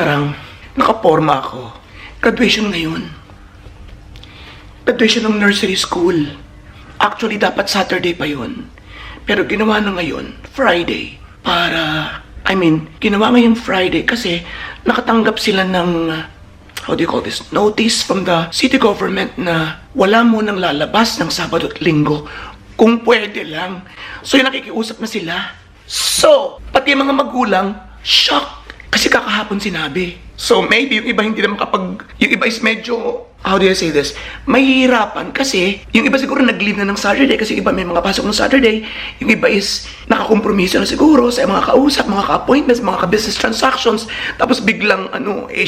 Charang, nakaporma ako. Graduation ngayon. Graduation ng nursery school. Actually, dapat Saturday pa yun. Pero ginawa na ngayon, Friday. Ginawa ngayon Friday kasi nakatanggap sila ng, how do you call this, notice from the city government na wala mo nang lalabas ng Sabado at Linggo kung pwede lang. So yung nakikiusap na sila. So, pati yung mga magulang, shock. Kasi kakahapon sinabi. So maybe yung iba hindi naman yung iba is medyo, how do I say this, mahihirapan kasi yung iba siguro nag-leave na ng Saturday kasi iba may mga pasok ng Saturday. Yung iba is nakakompromiso na siguro sa mga kausap, mga ka-appointments, mga ka-business transactions. Tapos biglang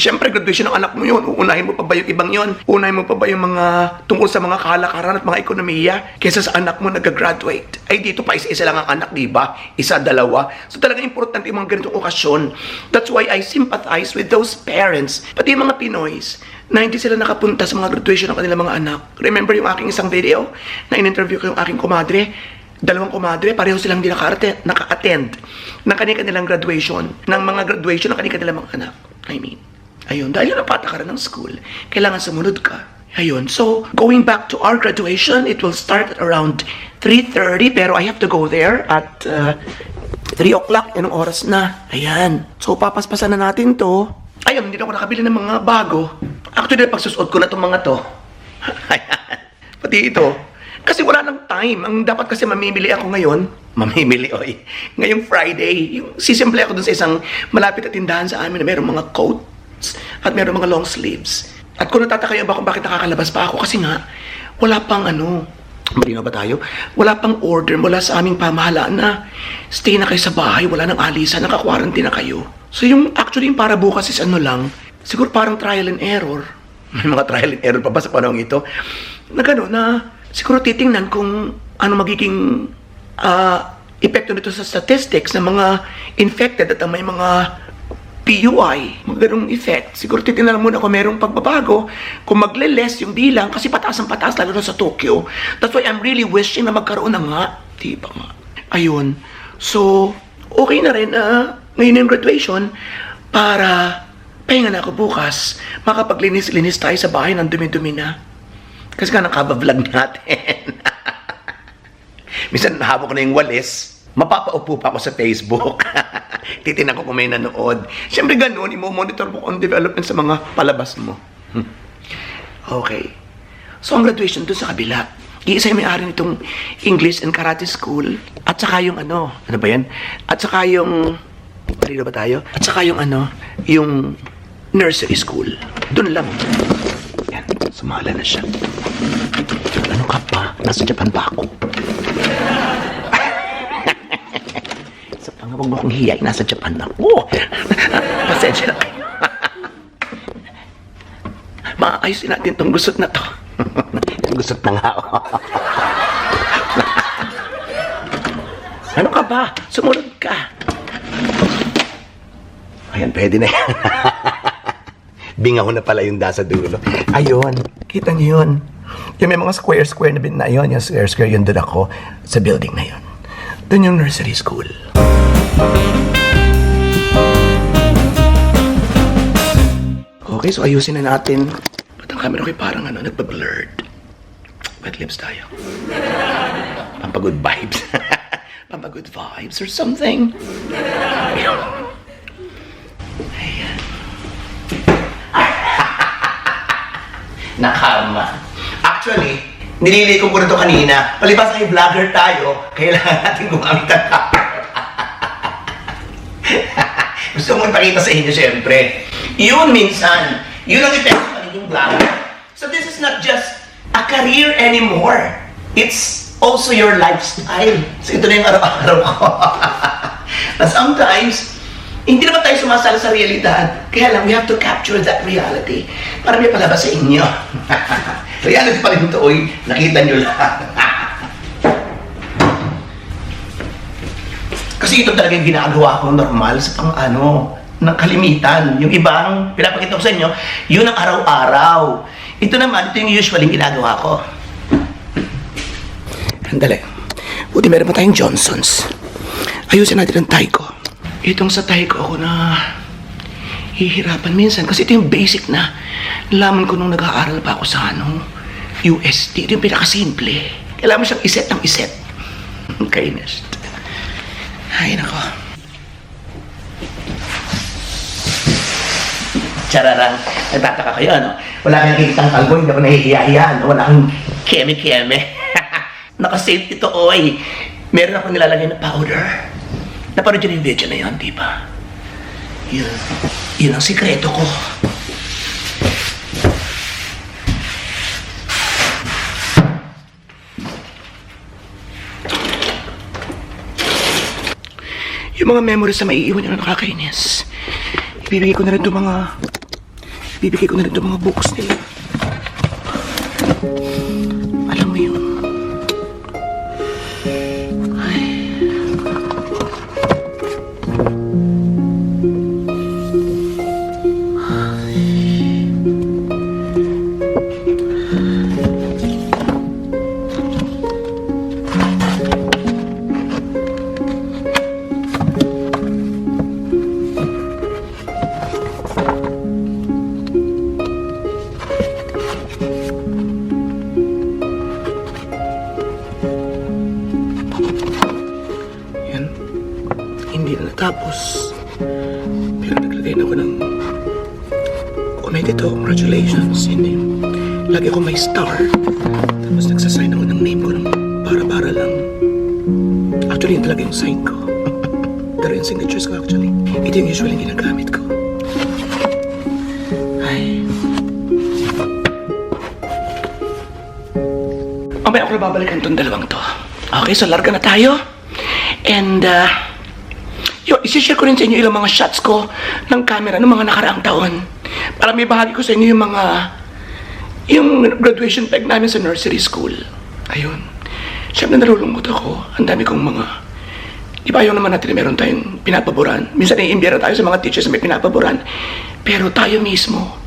syempre graduation ng anak mo yun. Uunahin mo pa ba yung ibang yun? Uunahin mo pa ba yung mga tungkol sa mga kalakaran at mga ekonomiya kesa sa anak mo nag-graduate? Ay dito pa isa lang ang anak, di ba? Isa, dalawa. So talagang importante yung mga ganitong okasyon. That's why I sympathize with those parents, pati yung mga Pinoys, na hindi sila nakapunta sa mga graduation ng kanilang mga anak. Remember yung aking isang video na in-interview ko yung aking kumadre? Dalawang kumadre, pareho silang hindi naka-attend ng kanilang graduation, ng mga graduation ng kanilang mga anak. Ayun, dahil yung napatakaran ng school, kailangan sumunod ka. Ayun, so going back to our graduation, it will start at around 3:30, pero I have to go there at 3 o'clock, anong oras na? Ayan, so papaspasan na natin to. Ayun, hindi na ako nakabili ng mga bago. Actually, pagsusuot ko na itong mga to. Ayan. Pati ito. Kasi wala nang time. Ang dapat kasi mamimili ako ngayon. Ngayong Friday. Yung sisimple ako dun sa isang malapit na tindahan sa amin na mayroong mga coats at mayroong mga long sleeves. At kung natatakayan ba kung bakit nakakalabas pa ako, kasi nga, wala pang malinaw ba tayo? Wala pang order mula sa aming pamahalaan na stay na kayo sa bahay, wala nang alisan, naka-quarantine na kayo. So yung actually yung para bukas is siguro parang trial and error. May mga trial and error pa ba sa panahon ito? Na siguro titingnan kung ano magiging epekto nito sa statistics ng mga infected at may mga PUI, mga ganong effect. Siguro titingnan muna kung merong pagbabago, kung magle-less yung bilang, kasi pataas ang pataas, lalo na sa Tokyo. That's why I'm really wishing na magkaroon na nga. Diba nga? Ayun. So, okay na rin ngayon yung graduation para pahinga na ako bukas. Makapaglinis-linis tayo sa bahay ng dumi-dumi na. Kasi nga nakaba-vlog natin. Minsan nahabo ko na yung walis. Mapapaupo pa ako sa Facebook. Titinan ko kung may nanood. Siyempre ganun, imo-monitor mo ang development sa mga palabas mo. Okay. So ang graduation doon sa kabila. Iisa yung may-ari nitong English and Karate School. At saka yung ano ba yan? At saka yung, marino ba tayo? At saka yung yung nursery school. Doon lang. Yan, sumala na siya. Ano ka pa? Nasa Japan ba ako? Huwag mo akong hiyay, nasa Japan na. Pasensya na kayo. Maayusin natin itong gusot na to. Gusot na nga. Ano ka ba? Sumunod ka. Ayan, pwede na yan. Bingaw na pala yung da sa dulo. Ayun, kita niyo yun. Yung may mga square na yun. Yung square yun doon ako sa building na yun. Doon yung nursery school. Okay, so ayusin na natin. Ba't ang camera ko parang nagpa-blurred? Wet lips tayo. Pampagood vibes. Pampagood vibes or something. Ayan. Nakarma. Actually, nililikom ko na ito kanina. Palibas ay vlogger tayo, kailangan natin gumamit ng camera. Gusto mo ipakita sa inyo, syempre. Yun minsan. Yun ang epekto ng pagiging vlogger. So this is not just a career anymore. It's also your lifestyle. So ito na yung araw-araw ko. Na sometimes, hindi naman tayo sumasala sa realidad. Kaya lang, we have to capture that reality para may palabas sa inyo. Reality pa rin ito, oy. Nakita nyo lang. Kasi ito talaga yung ginagawa ko normal sa ng kalimitan. Yung ibang pinapakita ko sa inyo, yun ang araw-araw. Ito naman, ito yung usual yung ginagawa ko. Andali. Buti meron pa tayong Johnsons. Ayusin natin ang tie ko. Itong sa tie ko ako na hihirapan minsan kasi ito yung basic na laman ko nung nag-aaral pa ako sa UST. Ito yung pinakasimple. Kailangan mo siyang iset ng iset. Kainis. Ay, nako. Chararang, nagtataka kayo, ano? Wala kang nakikitang kalbo, hindi ako nahihiya-hiya, ano? Wala kang keme-keme. Nakasave ito, oy. Meron ako nilalagay na powder. Napanood yun yung video na yun, di ba? Yun ang sikreto ko. Yung mga memories na maiiwan nyo na nakakainis. Ibibigay ko na rin itong mga books nila. Alam mo yun. Ay. Yan. Hindi na natapos. Pero naglagay na ako ng comment ito. Congratulations. Hindi. Lagi ako may star. Tapos nagsasign ako ng name ko ng para-para lang. Actually, yun talaga yung sign ko. Pero yung signatures ko actually. Ito yung usually ginagamit ko. Ay. Mamaya ako na babalikan itong dalawang to. Okay, so larga na tayo. And, isi-share ko rin sa inyo ilang mga shots ko ng camera ng mga nakaraang taon. Para may bahagi ko sa inyo yung graduation peg namin sa nursery school. Ayun. Siyempre nalulungkot ako. Ang dami kong mga... Di ba ayaw naman natin na meron tayong pinapaboran. Minsan naiimbira tayo sa mga teachers na may pinapaboran. Pero tayo mismo,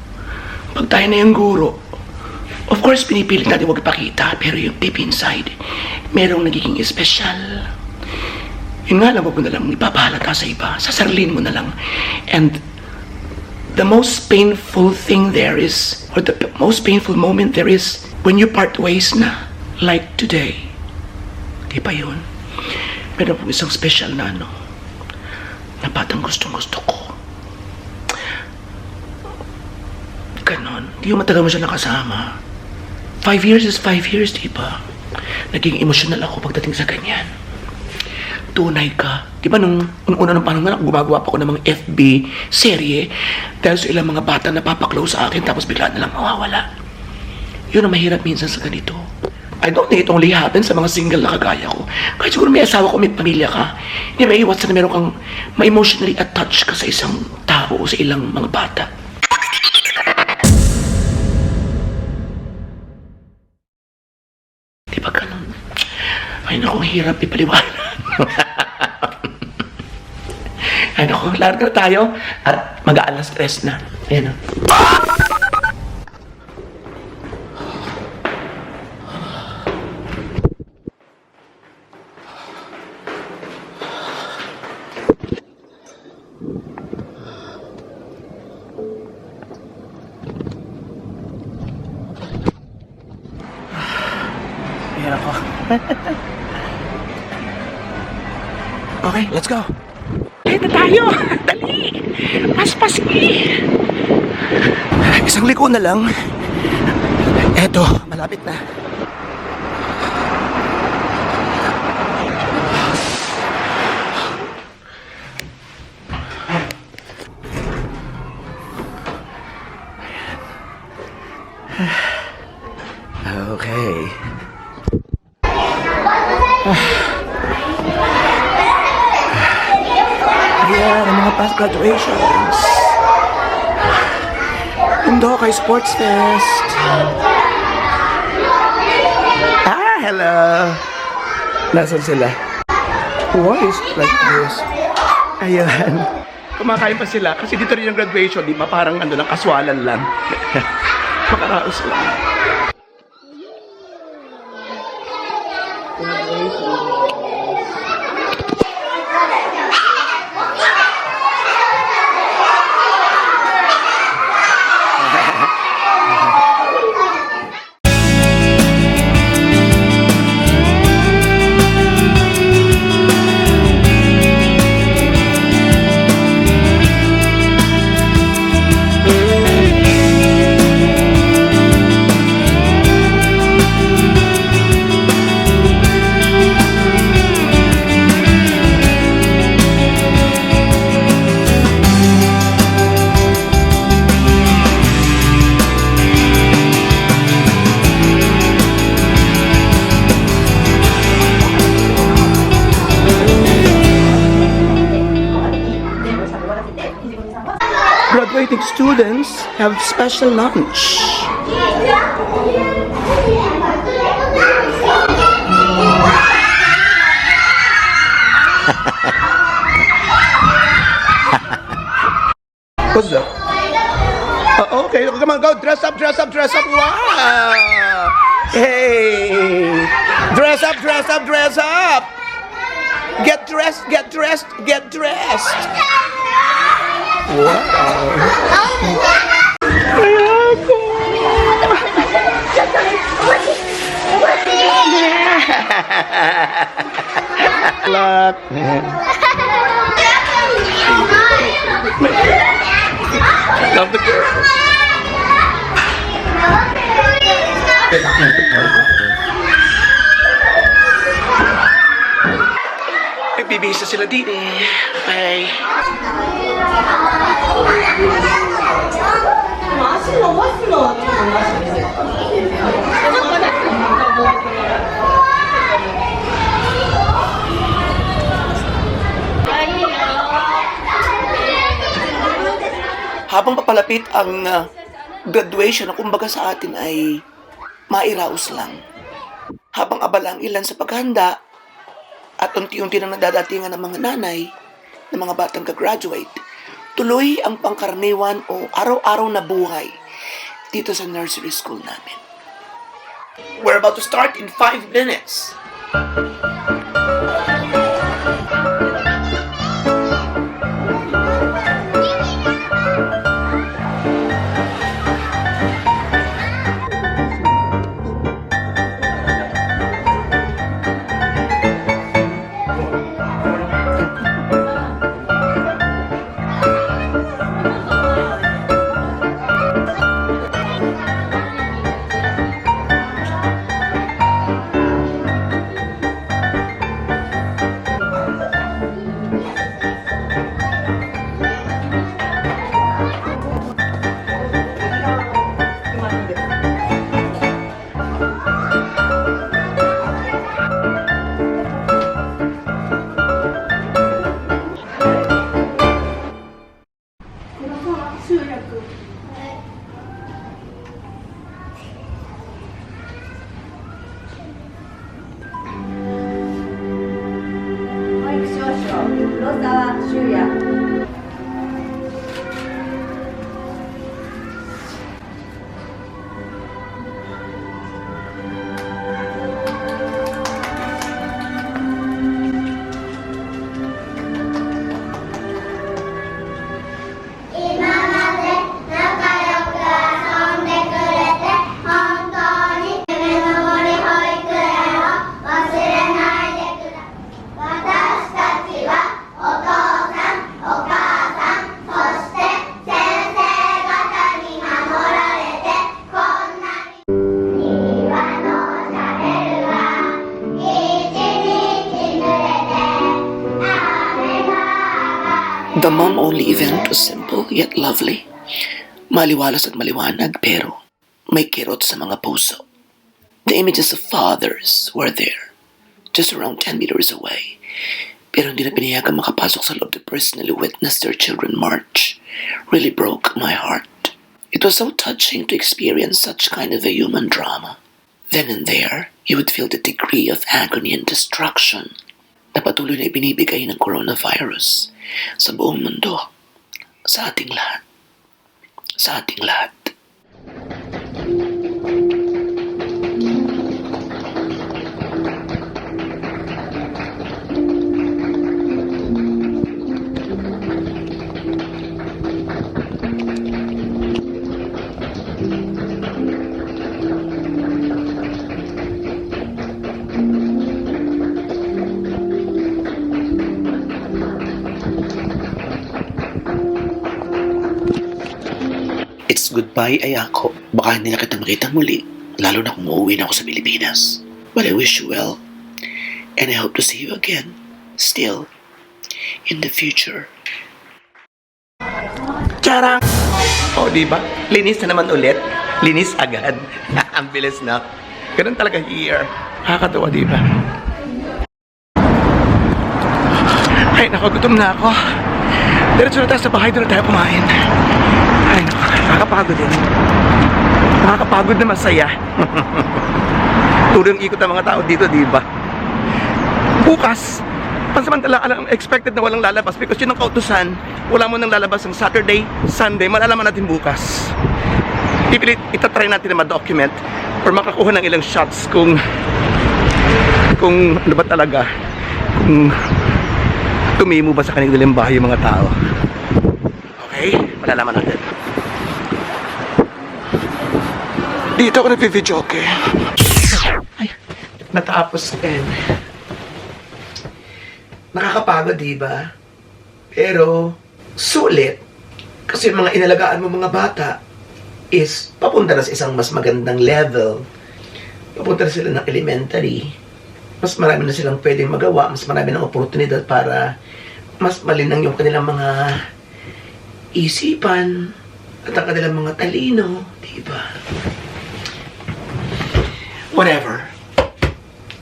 pag tayo na yung guro, of course, pinipilit natin huwag ipakita, pero yung deep inside, merong nagiging espesyal. Yun nga lang, huwag mo na lang ipapahalata sa iba. Sasarlin mo na lang. And the most painful thing there is, or the most painful moment there is, when you part ways na, like today. Di ba yun? Meron po isang special na na batang gustong-gusto ko. Ganon. Di yung matagal mo siya nakasama. 5 years is 5 years, di ba? Naging emotional ako pagdating sa ganyan. Tunay ka. Di ba nung una ng panahon na gumagawa pa ako ng mga FB serye dahil sa ilang mga bata na papaklaw sa akin tapos bigla na lang mawawala. Yun ang mahirap minsan sa ganito. I don't think it only happens sa mga single na kagaya ko. Kahit siguro may asawa ko, may pamilya ka, hindi may iwasan na meron kang ma-emotionally attached ka sa isang tao o sa ilang mga bata. Di ba ganun? Ay naku, ang hirap ipaliwanag. Ay naku, larga na tayo at mag-aalas stress na. Ayan o. Ayan ako. Okay, let's go. Ayan na tayo. Dali. Paspasi. Isang liko na lang. Eto, malapit na. Okay. Ayan, ang mga past graduations. Undokai Sports Fest. Hello. Nasaan sila? Why is it like this? Ayan. Kumakain pa sila kasi dito rin yung graduation, di ba? Parang lang, kaswalan lang. Makaraos lang. graduating students have special lunch. What's that? Okay, come on, go. Dress up, dress up, dress up. Wow! Hey! Dress up, dress up, dress up! Get dressed, get dressed, get dressed! Wow! Ayoko! Luck! Love the girl. Nagbibihis na sila din eh. Okay. Habang papalapit ang graduation, na kumbaga sa atin ay mairaos lang. Habang abala ang ilan sa paghanda at unti-unti na nadadatingan ng mga nanay ng mga batang gagraduate, tuloy ang pangkaraniwan o araw-araw na buhay dito sa nursery school namin. We're about to start in 5 minutes. The mom-only event was simple yet lovely. Maliwalas at maliwanag pero may kirot sa mga puso. The images of fathers were there, just around 10 meters away. Pero hindi na pinayagan makapasok sa loob to personally witness their children march. Really broke my heart. It was so touching to experience such kind of a human drama. Then and there, you would feel the degree of agony and destruction na patuloy na ibinibigay ng coronavirus sa buong mundo, sa ating lahat. Sa ating lahat. It's goodbye, Ayako. Baka hindi na kita makita muli, lalo na kung uuwi na ako sa Pilipinas. But I wish you well, and I hope to see you again, still, in the future. Charang! O, diba? Linis na naman ulit. Linis agad. Ang bilis na. Ganun talaga here. Nakakatawa, diba? Ay, nakagutom na ako. Diretso na tayo sa bahay, doon na tayo kumain. Ay, nakakapagod din. Nakakapagod na masaya. Tulong ikot ang mga tao dito, di ba? Bukas, pansamantala ang expected na walang lalabas because yun ang kautusan. Wala mo nang lalabas ng Saturday, Sunday. Malalaman natin bukas. Pipilit, itatry natin na ma-document or makakuha ng ilang shots kung ano ba talaga, kung tumimo ba sa kanilang bahay yung mga tao. Okay? Malalaman natin. Dito ako nagpipidyo, okay? Ay, natapos din. Nakakapagod, diba? Pero, sulit. Kasi yung mga inalagaan mo mga bata is papunta na sa isang mas magandang level. Papunta na sila ng elementary. Mas marami na silang pwedeng magawa. Mas marami ng oportunidad para mas malinang yung kanilang mga isipan at ang kanilang mga talino. Diba? Whatever.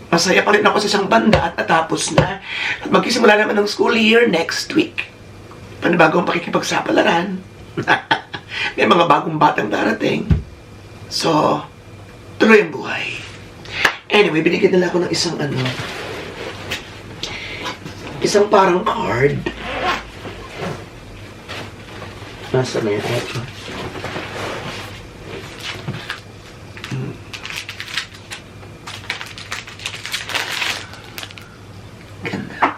Masaya pa rin ako sa isang banda at natapos na. At magsisimula naman ng school year next week. Panibagong pakikipagsapalaran. May mga bagong batang darating. So, tuloy ang buhay. Anyway, binigyan nila ako ng isang parang card. Nasa na yun? Ganda.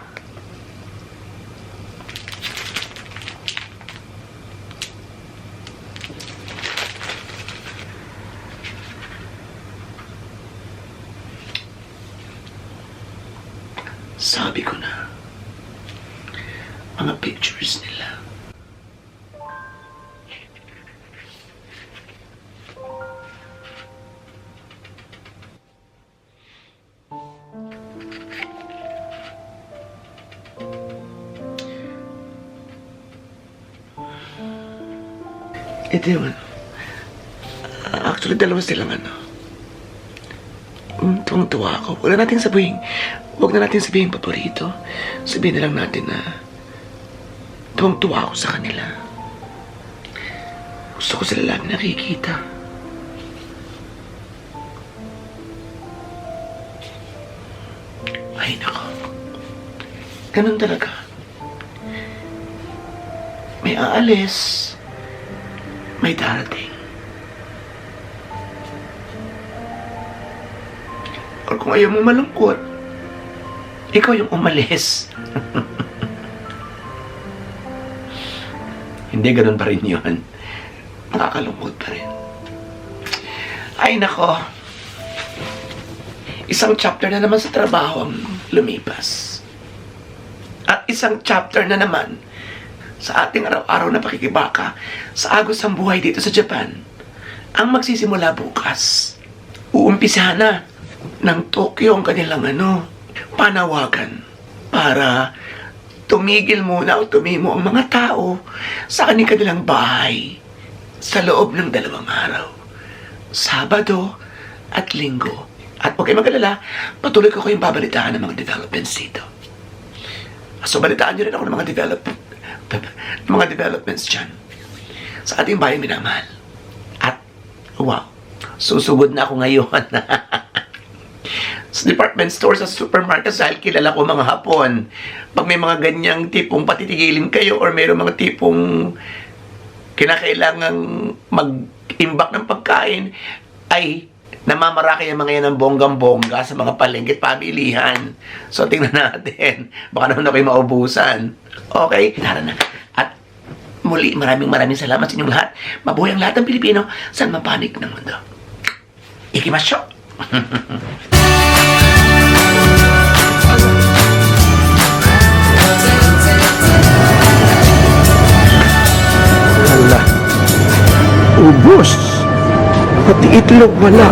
Sabi ko na, mga pictures nila. Ito yung actually dalawa silang tuwang-tuwa ako. Huwag na natin sabihin paborito. Sabihin na lang natin na tuwang-tuwa ako sa kanila. Gusto ko sila lagi nakikita. Ay, nako. Ganun talaga. May aalis. May darating. Or kung ayaw mo malungkot, ikaw yung umalis. Hindi, ganun pa rin yun. Nakakalungkot pa rin. Ay, nako. Isang chapter na naman sa trabaho ang lumipas. At isang chapter na naman sa ating araw-araw na pakikibaka sa agos ng buhay dito sa Japan ang magsisimula bukas. Uumpisahan na ng Tokyo ang kanilang panawagan para tumigil muna o tumimo ang mga tao sa kanilang bahay sa loob ng 2 araw. Sabado at Linggo. At huwag kayo mag-alala, patuloy ko kayong babalitaan ng mga developments dito. So balitaan nyo rin ako ng mga developments dyan sa ating bayang minamahal. At, wow, susugod na ako ngayon. Sa department store, sa supermarket, dahil kilala ko mga Hapon. Pag may mga ganyang tipong patitigilin kayo or mayroong mga tipong kinakailangang mag-imbak ng pagkain, ay namamaraki ang mga yan ng bonggang-bongga sa mga palengke at pamilihan. So, tingnan natin. Baka naman ako'y maubusan. Okay? Tara na. At muli, maraming salamat sa inyong lahat. Mabuhay ang lahat ng Pilipino sa mapanig ng mundo. Ikimasyo! Hala. Ubos. Pati itlog wala.